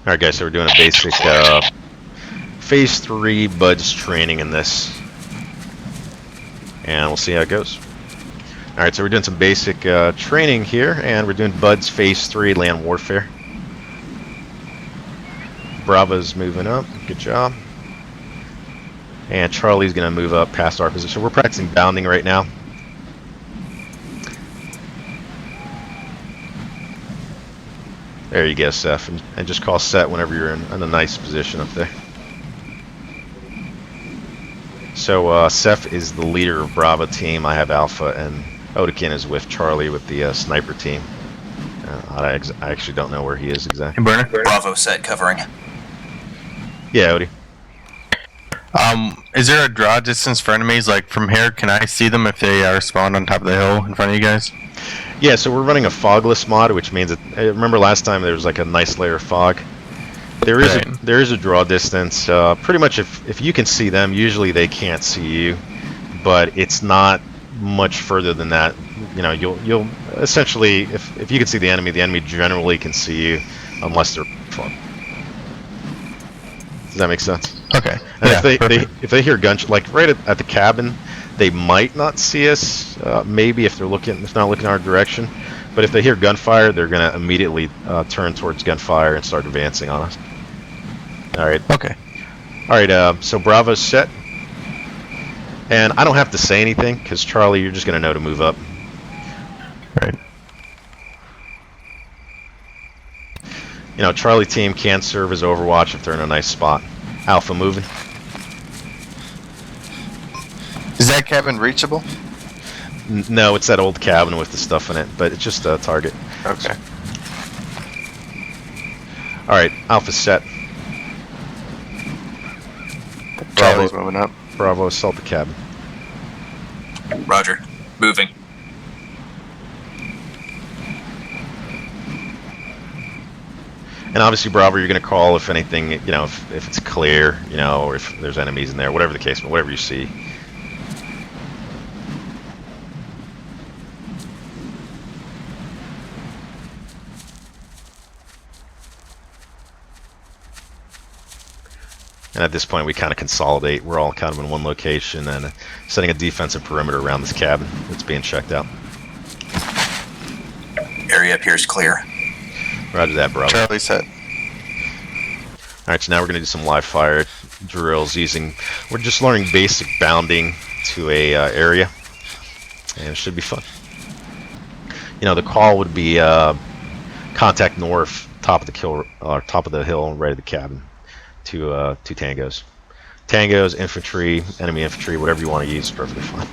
Alright guys, so we're doing a basic Phase 3 Buds training in this. And we'll see how it goes. Alright, so we're doing some basic training here, and we're doing Buds Phase 3 Land Warfare. Bravo's moving up, good job. And Charlie's going to move up past our position. We're practicing bounding right now. There you go, Seth. And just call set whenever you're in a nice position up there. So Seth is the leader of Bravo team. I have Alpha, and Odekin is with Charlie with the sniper team. I actually don't know where he is exactly. Hey, Burner. Bravo set covering. Yeah, Odie. Is there a draw distance for enemies? Like from here, can I see them if they are spawned on top of the hill in front of you guys? Yeah, so we're running a fogless mod, which means that, remember last time there was like a nice layer of fog? There is a draw distance. Pretty much if you can see them, usually they can't see you, but it's not much further than that. You know, you'll essentially, if you can see the enemy generally can see you unless they're fog. Does that make sense? Okay. And Yeah, if they hear gunshots, like right at the cabin, they might not see us. Maybe if they're not looking our direction. But if they hear gunfire, they're gonna immediately turn towards gunfire and start advancing on us. All right. Okay. All right. So Bravo's set, and I don't have to say anything because Charlie, you're just gonna know to move up. Right. You know, Charlie team can serve as Overwatch if they're in a nice spot. Alpha moving. Is that cabin reachable? No, it's that old cabin with the stuff in it, but it's just a target. Okay. All right, Alpha set. Charlie's moving up. Bravo, assault the cabin. Roger. Moving. And obviously, Bravo, you're going to call if anything, you know, if it's clear, you know, or if there's enemies in there, whatever the case, whatever you see. And at this point, we kind of consolidate. We're all kind of in one location and setting a defensive perimeter around this cabin that's being checked out. Area appears clear. Roger that, Bravo. Charlie set. Alright, so now we're going to do some live fire drills we're just learning basic bounding to a area, and it should be fun. You know, the call would be contact north, top of the hill, right at the cabin, to two tangos. Tangos, infantry, enemy infantry, whatever you want to use is perfectly fine.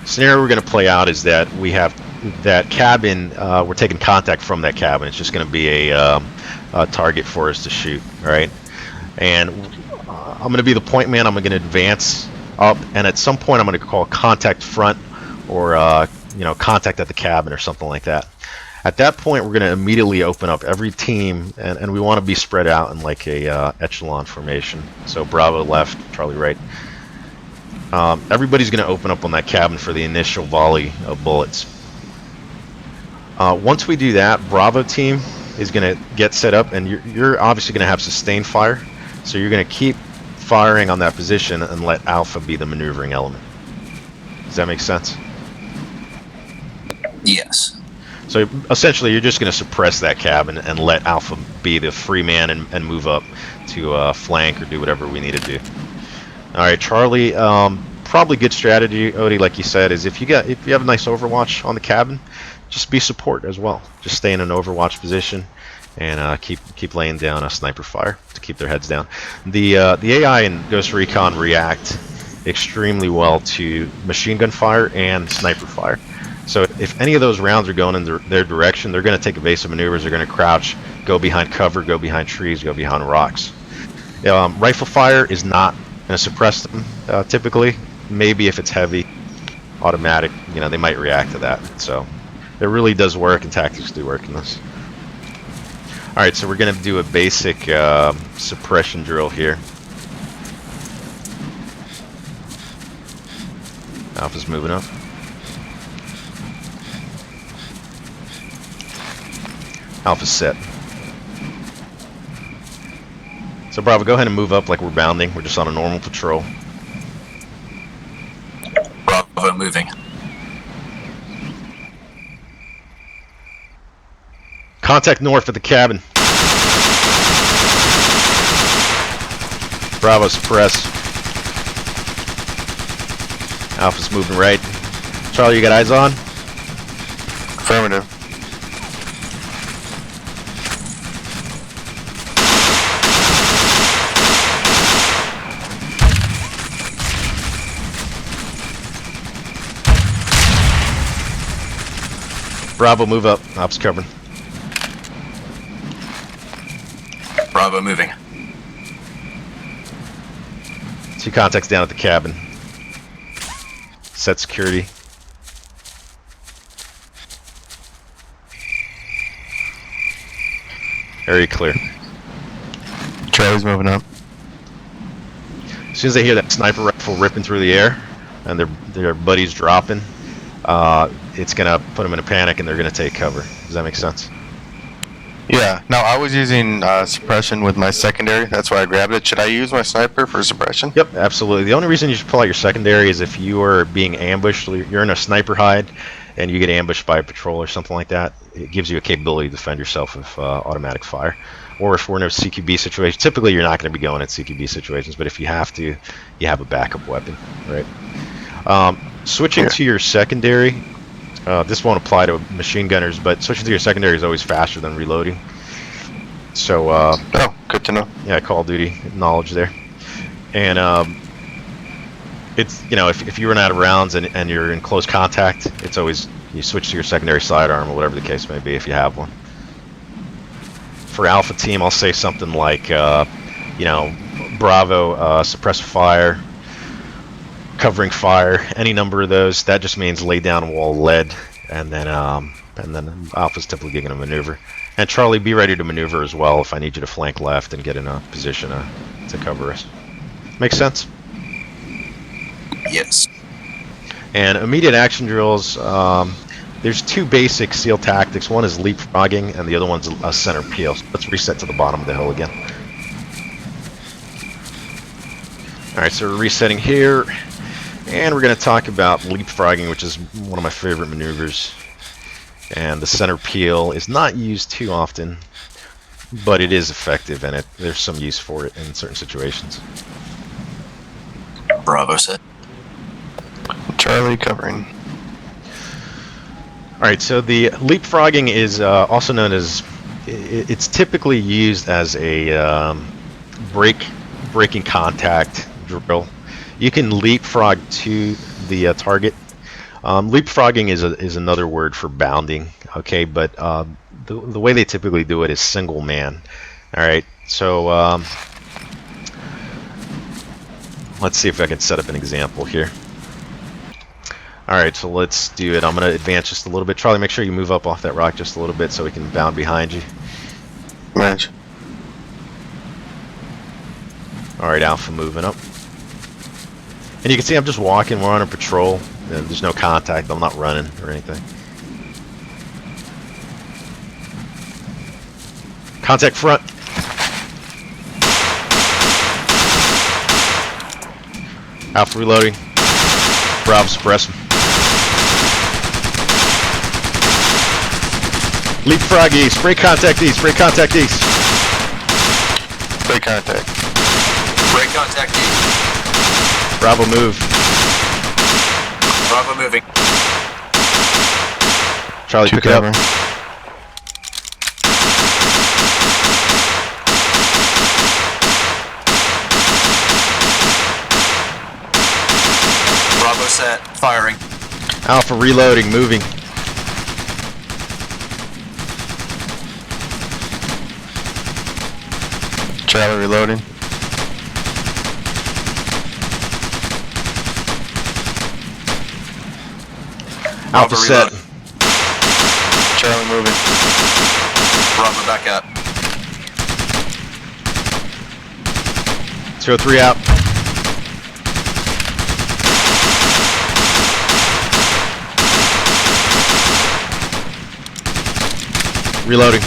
The scenario we're going to play out is that we have that cabin, we're taking contact from that cabin. It's just going to be a target for us to shoot, right? And I'm going to be the point man. I'm going to advance up, and at some point I'm going to call contact front, or you know, contact at the cabin or something like that. At that point, we're going to immediately open up every team, and we want to be spread out in like a echelon formation. So Bravo left, Charlie right. Everybody's going to open up on that cabin for the initial volley of bullets. Once we do that, Bravo team is going to get set up, and you're obviously going to have sustained fire. So you're going to keep firing on that position and let Alpha be the maneuvering element. Does that make sense? Yes. So essentially, you're just going to suppress that cabin and let Alpha be the free man and move up to flank or do whatever we need to do. All right, Charlie. Probably good strategy, Odie, like you said, is if you have a nice Overwatch on the cabin, just be support as well. Just stay in an Overwatch position and keep laying down a sniper fire to keep their heads down. The AI in Ghost Recon react extremely well to machine gun fire and sniper fire. So if any of those rounds are going in their direction, they're going to take evasive maneuvers. They're going to crouch, go behind cover, go behind trees, go behind rocks. Rifle fire is not going to suppress them typically. Maybe if it's heavy, automatic, you know, they might react to that. So it really does work, and tactics do work in this. All right, so we're going to do a basic suppression drill here. Alpha's moving up. Alpha's set. So Bravo, go ahead and move up like we're bounding. We're just on a normal patrol. Bravo moving. Contact north at the cabin. Bravo, suppress. Alpha's moving right. Charlie, you got eyes on? Affirmative. Bravo, move up. Alpha's covering. Bravo moving. 2 contacts down at the cabin. Set security. Area clear. Charlie's moving up. As soon as they hear that sniper rifle ripping through the air and their buddies dropping, it's gonna put them in a panic and they're gonna take cover. Does that make sense? Yeah. No, I was using suppression with my secondary. That's why I grabbed it. Should I use my sniper for suppression? Yep, absolutely. The only reason you should pull out your secondary is if you are being ambushed. You're in a sniper hide and you get ambushed by a patrol or something like that. It gives you a capability to defend yourself of automatic fire. Or if we're in a CQB situation, typically you're not going to be going in CQB situations, but if you have to, you have a backup weapon, right? Switching to your secondary, this won't apply to machine gunners, but switching to your secondary is always faster than reloading. So, Oh, good to know. yeah, Call of Duty knowledge there. And it's, you know, if you run out of rounds and you're in close contact, it's always, you switch to your secondary sidearm or whatever the case may be if you have one. For Alpha Team, I'll say something like, you know, Bravo, suppress fire, covering fire, any number of those. That just means lay down wall lead, and then Alpha's typically getting a maneuver. And Charlie, be ready to maneuver as well if I need you to flank left and get in a position to cover us. Make sense? Yes. And immediate action drills, there's 2 basic SEAL tactics. One is leapfrogging, and the other one's a center peel. So let's reset to the bottom of the hill again. Alright, so we're resetting here, and we're going to talk about leapfrogging, which is one of my favorite maneuvers. And the center peel is not used too often, but it is effective, and there's some use for it in certain situations. Bravo set. Charlie covering. Alright, so the leapfrogging is also known as, it's typically used as a breaking contact drill. You can leapfrog to the target. Leapfrogging is another word for bounding, okay, but the way they typically do it is single man. Alright, so let's see if I can set up an example here. Alright, so let's do it. I'm going to advance just a little bit. Charlie, make sure you move up off that rock just a little bit so we can bound behind you. Match. Alright, Alpha moving up. And you can see I'm just walking. We're on a patrol. And there's no contact. I'm not running or anything. Contact front. Alpha reloading. Bravo suppressing. Leapfrog east. Spray contact east. Spray contact east. Spray contact. Break contact east. Bravo move. Bravo moving. Charlie, pick it up. Bravo set. Firing. Alpha reloading. Moving. Charlie reloading. Alpha set. reload. Charlie moving. Bravo back up. 03 out. Reloading.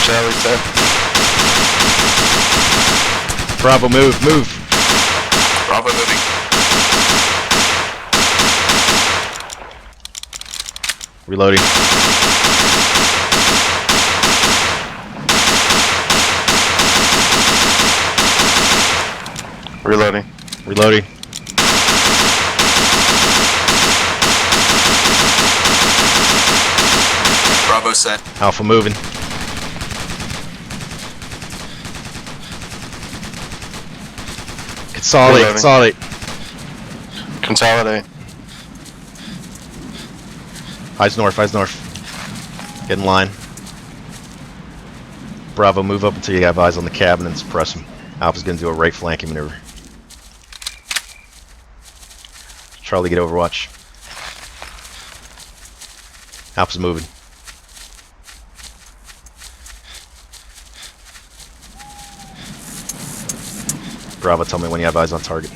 Charlie set. Bravo, move, move. Bravo moving. Reloading. Reloading. Reloading. Bravo set. Alpha moving. Consolidate, Reloading. consolidate. Consolidate. Eyes north, eyes north. Get in line. Bravo, move up until you have eyes on the cabin and suppress them. Alpha's going to do a right flanking maneuver. Charlie, get overwatch. Alpha's moving. Bravo, tell me when you have eyes on target.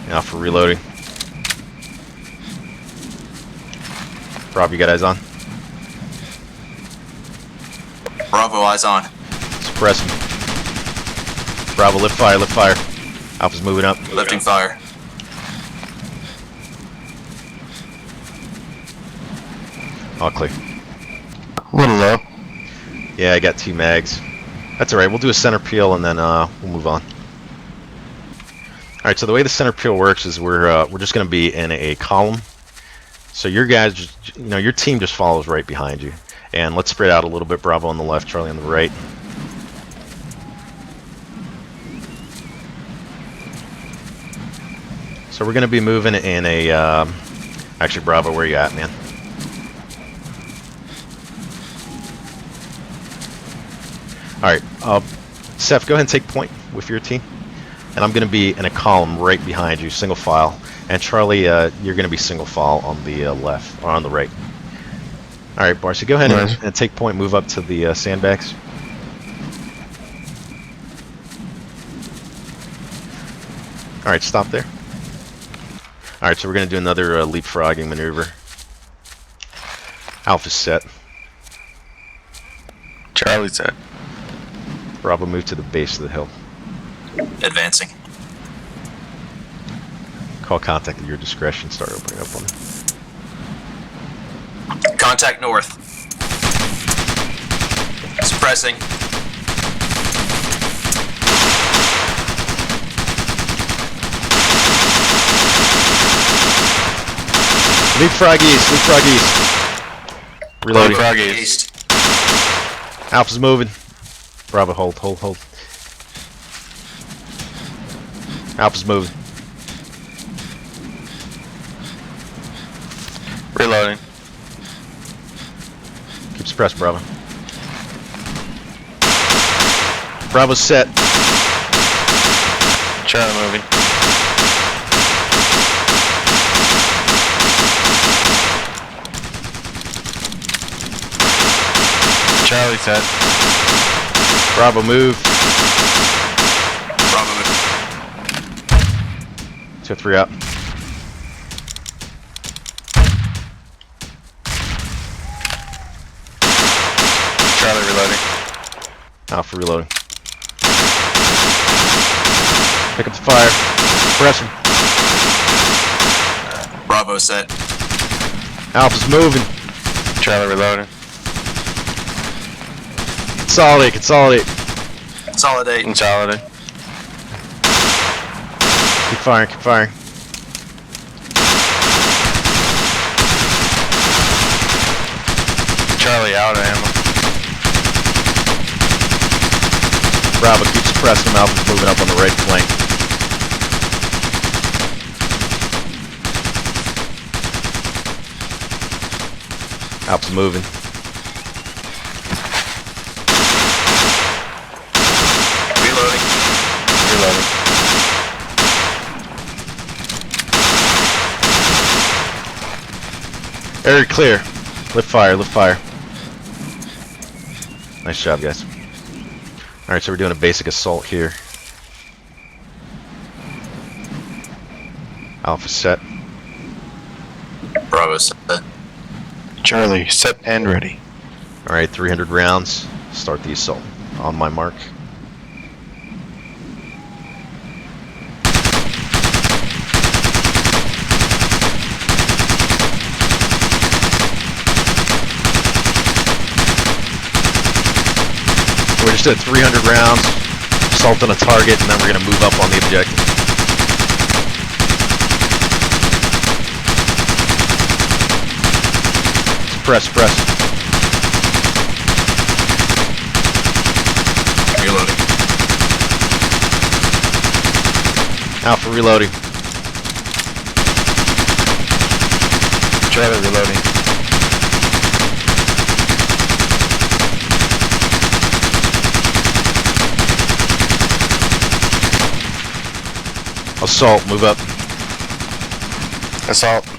Alpha reloading. Bravo, you got eyes on? Bravo eyes on. Suppress him. Bravo, lift fire, lift fire. Alpha's moving up. Lifting fire. All clear. A little low. Yeah, I got 2 mags. That's alright, we'll do a center peel and then we'll move on. Alright, so the way the center peel works is we're just going to be in a column. So your guys, just, you know, your team just follows right behind you. And let's spread out a little bit. Bravo on the left, Charlie on the right. So we're going to be moving in a... actually, Bravo, where you at, man? Alright, Seth, go ahead and take point with your team. And I'm going to be in a column right behind you, single file. And Charlie, you're going to be single file on the left, or on the right. Alright, Barcy, go ahead and take point, move up to the sandbags. Alright, stop there. Alright, so we're going to do another leapfrogging maneuver. Alpha's set. Charlie's set. Bravo, move to the base of the hill. Advancing. Call contact at your discretion. Start opening up on it. Contact north. Suppressing. Leapfrog east, leapfrog east. Reloading. Leapfrog east. Alpha's moving. Bravo, hold, hold, hold. Alpha's moving. Reloading. Keep suppressed, Bravo. Bravo's set. Charlie moving. Charlie set. Bravo, move. Bravo moving. 2 3 up. Charlie reloading. Alpha reloading. Pick up the fire. Press him. Bravo set. Alpha's moving. Charlie reloading. Consolidate, consolidate. Consolidate. Consolidate. Keep firing, keep firing. Charlie out of ammo. Bravo, keep suppressing him. Alpha's moving up on the right flank. Alpha's moving. Reloading. Reloading. Area clear. Lift fire, lift fire. Nice job, guys. Alright, so we're doing a basic assault here. Alpha set. Bravo set. Charlie, set and ready. Alright, 300 rounds. Start the assault. On my mark. We're just at 300 rounds, assault on a target, and then we're going to move up on the objective. Suppress. Reloading. Alpha reloading. Charlie reloading. Assault, move up. Assault.